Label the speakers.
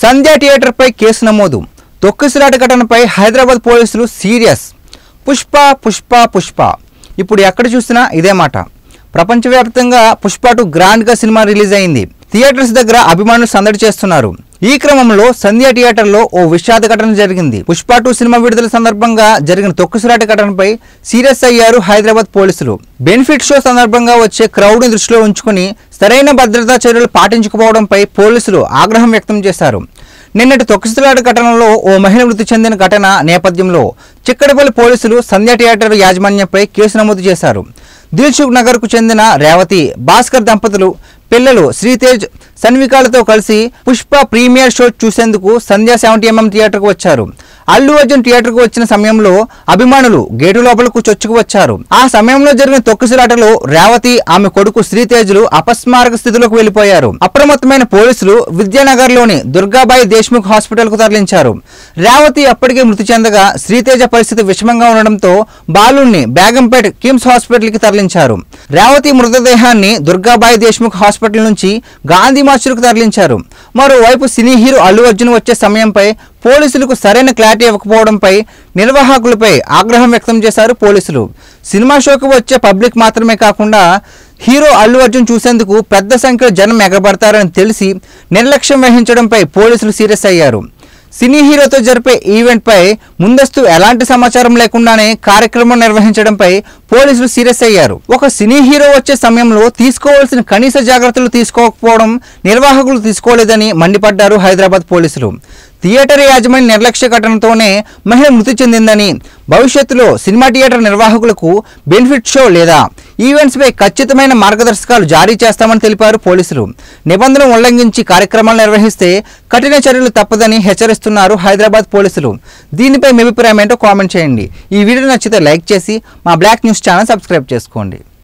Speaker 1: సంధ్య theatre పై case నమోదు. తొక్కిసలాట ఘటనపై హైదరాబాద్ పోలీసులు సీరియస్. పుష్ప పుష్ప పుష్ప ఇప్పుడు ఎక్కడ చూసినా ఇదే మాట. ప్రపంచవ్యాప్తంగా పుష్ప 2 గ్రాండ్గా సినిమా రిలీజ్ అయింది. థియేటర్స్ దగ్గర అభిమానులు సందడి చేస్తున్నారు. ఈ క్రమంలో సంధ్య థియేటర్లో ఓ విషాద ఘటన జరిగింది. పుష్ప 2 సినిమా విడుదల సందర్భంగా జరిగిన తొక్కిసలాట ఘటనపై సీరియస్ అయ్యారు హైదరాబాద్ పోలీసులు. బెనిఫిట్ షో సందర్భంగా వచ్చే క్రౌడ్ని దృష్టిలో ఉంచుకుని సరైన భద్రతా చర్యలు పాటించకపోవడంపై పోలీసులు ఆగ్రహం వ్యక్తం చేశారు. నిన్నటి తొక్కిసలాట ఘటనలో ఓ మహిళ మృతి చెందిన ఘటన నేపథ్యంలో చిక్కడపల్లి పోలీసులు సంధ్య థియేటర్ యాజమాన్యంపై కేసు నమోదు చేశారు. దిల్సుఖ్ నగర్కు చెందిన రేవతి, భాస్కర్ దంపతులు పిల్లలు శ్రీతేజ్, సన్వికాలతో కలిసి పుష్ప ప్రీమియర్ షో చూసేందుకు సంధ్య 70mm థియేటర్కు వచ్చారు. అల్లు అర్జున్ థియేటర్కు వచ్చిన సమయంలో అభిమానులు గేటు లోపలకు చొచ్చుకు వచ్చారు. ఆ సమయంలో జరిగిన తొక్కిసలాటలో రేవతి, ఆమె కొడుకు శ్రీతేజ్లు అపస్మారక స్థితిలోకి వెళ్లిపోయారు. అప్రమత్తమైన పోలీసులు విద్యానగర్లోని దుర్గాబాయి దేశ్ముఖ్ హాస్పిటల్కు తరలించారు. రేవతి అప్పటికే మృతి చెందగా శ్రీతేజ పరిస్థితి విషమంగా ఉండడంతో బాలుణ్ణి బేగంపేట్ కిమ్స్ హాస్పిటల్కి తరలించారు. రేవతి మృతదేహాన్ని దుర్గాబాయి దేశ్ముఖ్ హాస్పిటల్ నుంచి గాంధీ మార్చులకు తరలించారు. మరోవైపు సినీ హీరో అల్లు అర్జున్ వచ్చే సమయంపై పోలీసులకు సరైన క్లారిటీ ఇవ్వకపోవడంపై నిర్వాహకులపై ఆగ్రహం వ్యక్తం చేశారు పోలీసులు. సినిమా షోకి వచ్చే పబ్లిక్ మాత్రమే కాకుండా హీరో అల్లు అర్జున్ చూసేందుకు పెద్ద సంఖ్యలో జనం ఎగబడతారని తెలిసి నిర్లక్ష్యం వహించడంపై పోలీసులు సీరియస్ అయ్యారు. సినీ హీరోతో జరిపే ఈవెంట్పై ముందస్తు ఎలాంటి సమాచారం లేకుండానే కార్యక్రమం నిర్వహించడంపై పోలీసులు సీరియస్ అయ్యారు. ఒక సినీ హీరో వచ్చే సమయంలో తీసుకోవాల్సిన కనీస జాగ్రత్తలు తీసుకోకపోవడం నిర్వాహకులు తీసుకోలేదని మండిపడ్డారు హైదరాబాద్ పోలీసులు. థియేటర్ యాజమాన్య నిర్లక్ష్య ఘటనతోనే మహిళ మృతి చెందిందని, భవిష్యత్తులో సినిమా థియేటర్ నిర్వాహకులకు బెనిఫిట్ షో లేదా ఈవెంట్స్పై ఖచ్చితమైన మార్గదర్శకాలు జారీ చేస్తామని తెలిపారు పోలీసులు. నిబంధనలు ఉల్లంఘించి కార్యక్రమాలు నిర్వహిస్తే కఠిన చర్యలు తప్పదని హెచ్చరిస్తున్నారు హైదరాబాద్ పోలీసులు. దీనిపై మీ అభిప్రాయం ఏంటో కామెంట్ చేయండి. ఈ వీడియో నచ్చితే లైక్ చేసి మా బ్లాక్ న్యూస్ ఛానల్ సబ్స్క్రైబ్ చేసుకోండి.